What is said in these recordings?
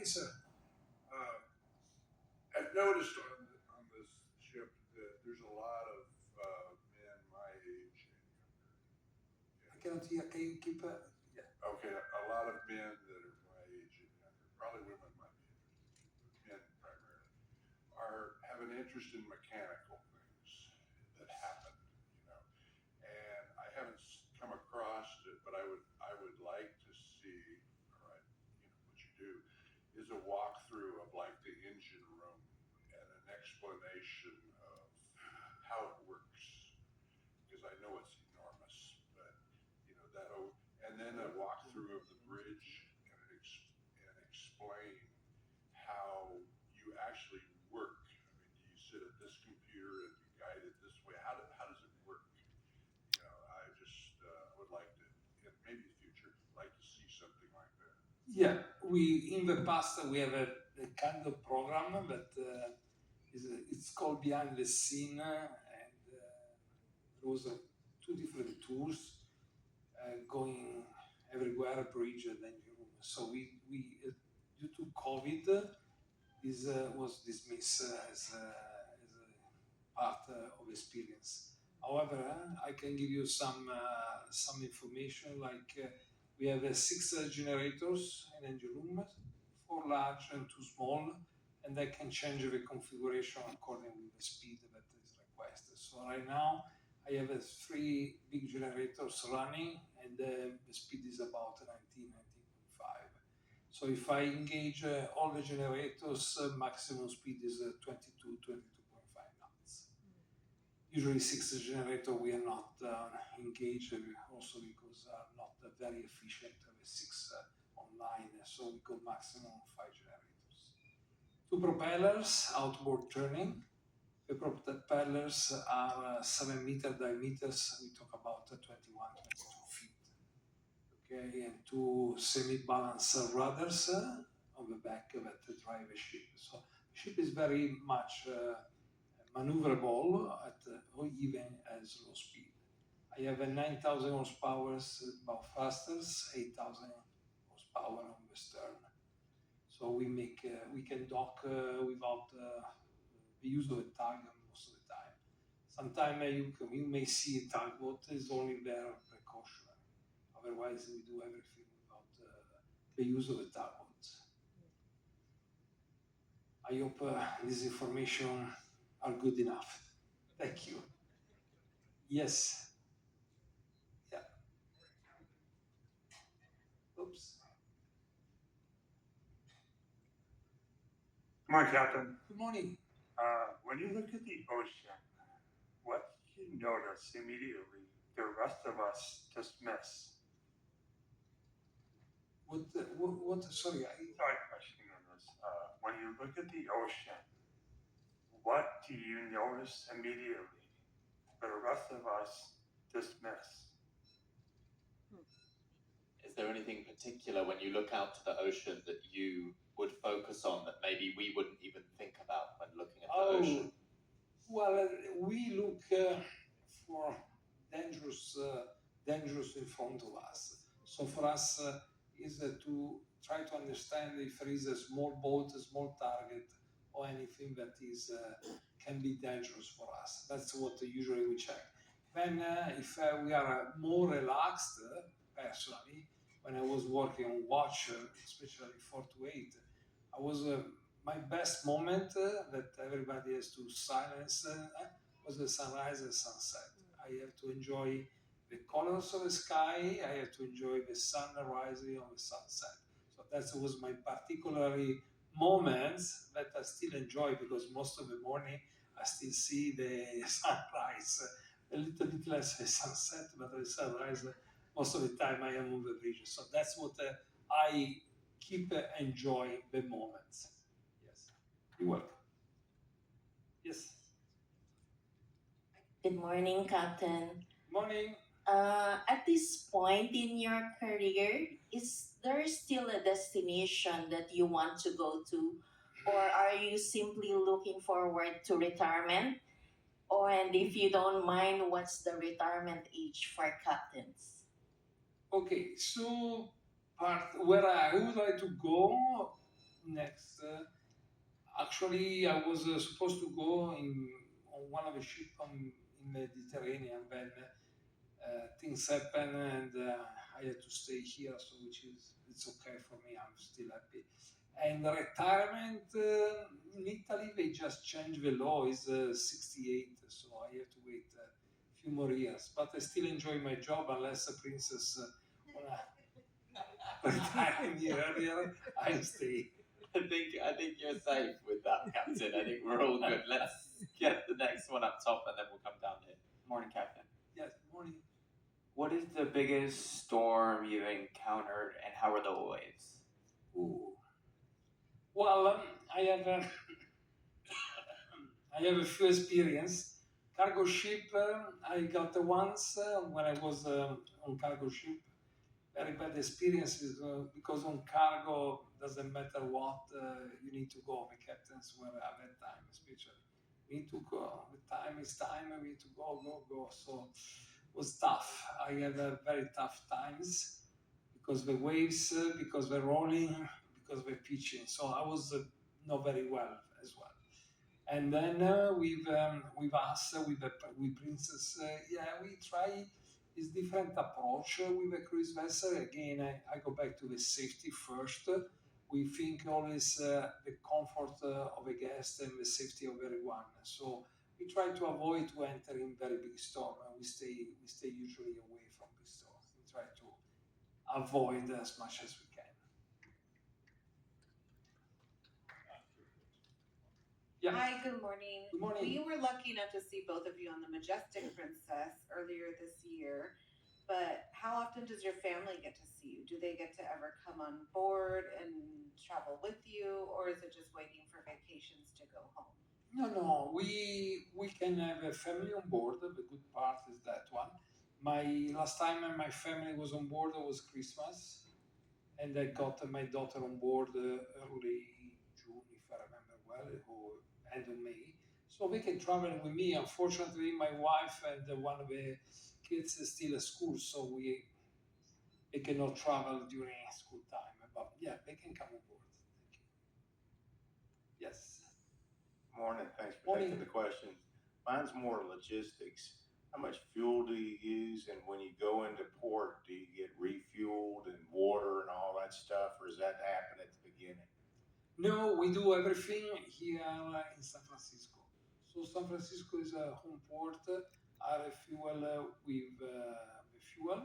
Hey, sir. Uh, I've noticed on this ship that there's a lot of men my age and younger. I cannot hear. Can you keep? Yeah. Okay, a lot of men that are my age and younger, probably women might be interested, but men primarily, have an interest in mechanical things that happen, you know. And I haven't come across it, but I would like to see. All right, what you do is a walkthrough of like the engine room and an explanation of how it works, because I know it's enormous, but that'll, and then a walkthrough of the bridge and explain how you actually work. I mean, do you sit at this computer and you guide it this way? How does it work? I just would like to, in maybe the future, like to see something like that. Yeah, we in the past we have a kind of program that it's called behind the scene, and there was two different tours going everywhere, bridge and engine room. So we due to COVID, this was dismissed as a part of experience. However, I can give you some information like we have six generators in engine room, four large and two small, and they can change the configuration according to the speed that is requested. So right now I have three big generators running, and the speed is about 19.5. So if I engage all the generators, maximum speed is 22.5 knots. Usually six generator we are not engaged, also because are not very efficient with six online, so we go maximum five generators. Two propellers, outboard turning. The propellers are 7-meter diameters, we talk about 21, 22 feet. Okay, and two semi-balanced rudders on the back that drive the ship. So the ship is very much maneuverable at or even at low speed. I have a 9,000 horsepower about thrusters, 8,000 horsepower on the stern. So we can dock without the use of a tug most of the time. Sometimes you may see a tugboat is only there precautionary. Otherwise, we do everything without the use of a tugboat. I hope this information are good enough. Thank you. Yes. Yeah. Oops. Good morning, Captain. Good morning. When you look at the ocean, what do you notice immediately the rest of us dismiss? What? Sorry. Sorry, question on this. When you look at the ocean, what do you notice immediately the rest of us dismiss? Is there anything particular when you look out to the ocean that you would focus on that maybe we wouldn't even think about when looking at the ocean? Well, we look for dangerous in front of us. So for us is to try to understand if there is a small boat, a small target, or anything that is can be dangerous for us. That's what usually we check. Then if we are more relaxed, personally, when I was working on watch, especially 4 to 8, I was my best moment that everybody has to silence was the sunrise and sunset. I have to enjoy the colors of the sky. I have to enjoy the sun rising on the sunset. So that was my particularly moments that I still enjoy, because most of the morning I still see the sunrise, a little bit less the sunset, but the sunrise most of the time I am on the bridge. So that's what I keep enjoying the moments. Yes, you're welcome. Yes. Good morning, Captain. Morning. At this point in your career, is there still a destination that you want to go to, or are you simply looking forward to retirement? And if you don't mind, what's the retirement age for captains? Okay, so part where I would like to go next. Actually, I was supposed to go on one of the ship in Mediterranean, then things happen and I had to stay here, so it's okay for me. I'm still happy. And retirement in Italy, they just changed the law. Is 68, so I have to wait a few more years. But I still enjoy my job, unless the princess wanna retire me earlier. I stay. I think you're safe with that, Captain. I think we're all good. Let's get the next one up top, and then we'll come down here. Morning, Captain. Yes, morning. What is the biggest storm you've encountered, and how are the waves? Ooh. Well, I have I have a few experience. Cargo ship, I got once when I was on cargo ship. Very bad experiences because on cargo doesn't matter what you need to go. The captains were at that time, especially. We need to go. The time is time. We need to go. So it was tough. I had very tough times because the waves, because the rolling, because the pitching. So I was not very well as well. And then with us, with Princess, we try this different approach with a cruise vessel. Again, I go back to the safety first. We think always the comfort of a guest and the safety of everyone. So we try to avoid to enter in very big storm. We stay usually away from big storms. We try to avoid as much as we can. Yeah. Hi, good morning. Good morning. We were lucky enough to see both of you on the Majestic Princess earlier this year, but how often does your family get to see you? Do they get to ever come on board and travel with you, or is it just waiting for vacations to go home? No. We can have a family on board. The good part is that one. My last time my family was on board was Christmas, and I got my daughter on board early June, if I remember well, or end of May. So they can travel with me. Unfortunately, my wife and one of the kids is still at school, so they cannot travel during school time. But yeah, they can come on board. Thank you. Yes. Morning, thanks for Morning. taking the question. Mine's more logistics. How much fuel do you use, and when you go into port, do you get refueled and water and all that stuff, or does that happen at the beginning? No, we do everything here in San Francisco. So San Francisco is a home port. I refuel with the fuel,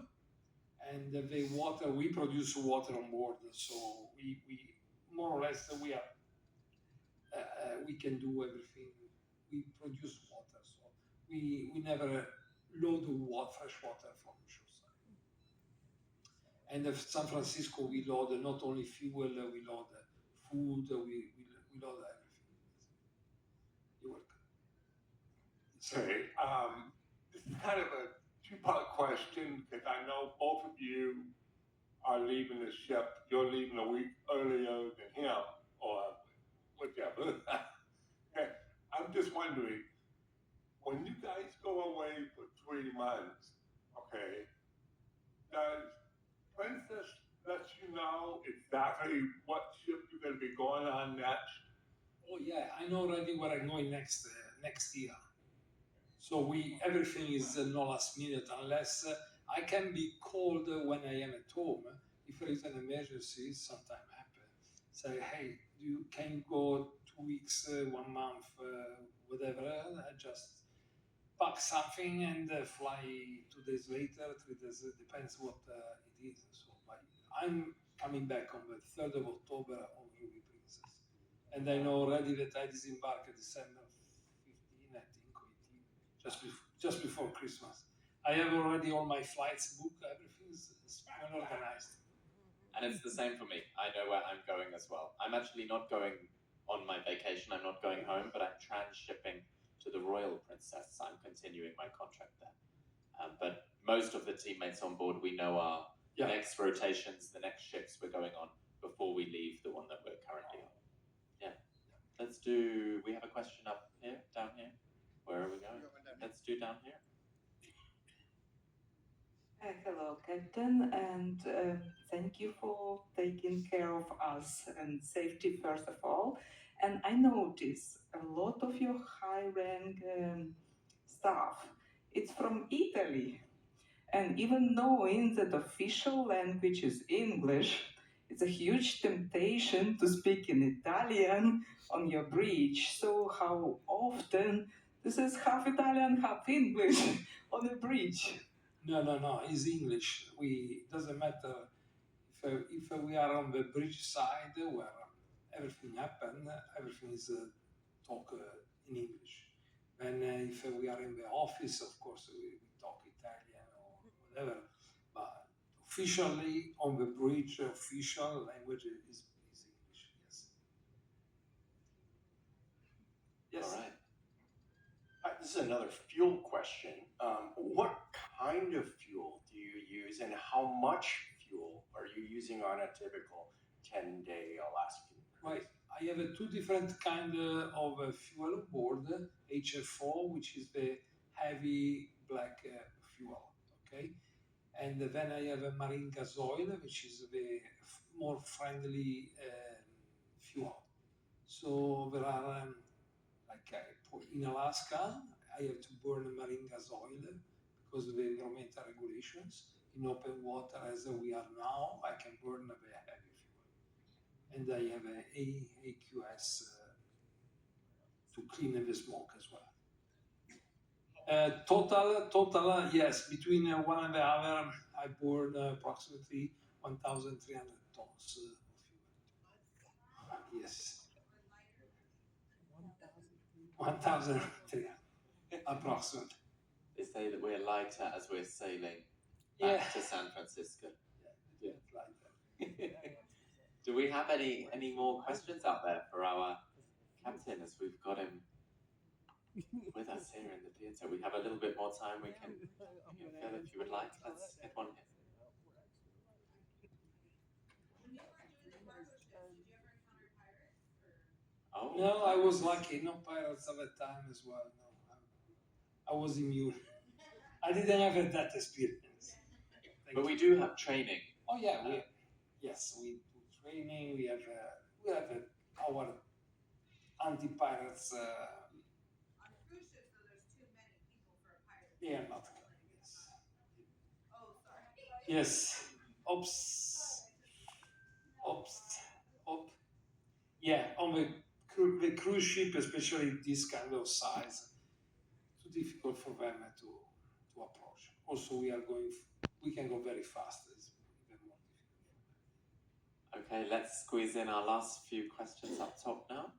and the water, we produce water on board. So we more or less we are we can do everything. We produce water, so we never load fresh water from shoreside. And in San Francisco, we load not only fuel, we load food, we load everything. You're welcome. Okay, this is kind of a two-part question because I know both of you are leaving the ship. You're leaving a week earlier than him, or whichever. Okay, I'm just wondering, when you guys go away for 3 months, okay, does Princess let you know exactly what ship you're going to be going on next? Oh yeah, I know already where I'm going next year. So everything is not last minute unless I can be called when I am at home. If there is an emergency, sometimes happen. Say, hey, can you go 2 weeks, 1 month, whatever? I just pack something and fly 2 days later, 3 days. It depends what it is. So I'm coming back on the 3rd of October on Ruby Princess, and I know already that I disembark at December 15, I think, or 18, just before Christmas. I have already all my flights booked. Everything is well organized. And it's the same for me. I know where I'm going as well. I'm actually not going on my vacation. I'm not going home, but I'm transshipping to the Royal Princess. I'm continuing my contract there. But most of the teammates on board, we know our next rotations, the next ships we're going on before we leave the one that we're currently on. Yeah. We have a question up here, down here. Where are we going? Let's do down here. Hello, Captain, and Thank you for taking care of us and safety first of all. And I notice a lot of your high rank staff, it's from Italy. And even knowing that official language is English, it's a huge temptation to speak in Italian on your bridge. So how often this is half Italian, half English on a bridge? No. It's English. Doesn't matter if we are on the bridge side where everything happen. Everything is talk in English. And if we are in the office, of course, we talk Italian or whatever. But officially on the bridge, official language is English. Yes. Yes. All right. This is another fuel question. What kind of fuel do you use, and how much fuel are you using on a typical 10-day Alaskan cruise? Right. I have two different kind of fuel on board. HFO, which is the heavy black fuel. Okay. And then I have a marine gas oil, which is the more friendly fuel. So there are, in Alaska, I have to burn marine gas oil because of the environmental regulations. In open water, as we are now, I can burn a very heavy fuel. And I have an AQS to clean the smoke as well. Total, yes, between one and the other, I burn approximately 1,300 tons of fuel. Yes. 1,300, approximately. They say that we're lighter as we're sailing Yeah. back to San Francisco. Yeah, like that. Do we have any more questions out there for our captain as we've got him with us here in the theatre? We have a little bit more time. We can Phil, if you would like. Let's hit one here. Oh. No, I was lucky. No pirates at that time as well. No, I was immune. I didn't have that experience. But we do have training. Oh yeah, we do training. We have our anti-pirates. On cruise ships, though, there's too many people for a pirate. Yeah, not yes. Oh, sorry. Yes. Op. Yeah, on the cruise ship, especially this kind of size, too difficult for them to approach. Also, we can go very fast. It's even more difficult. Okay, let's squeeze in our last few questions up top now.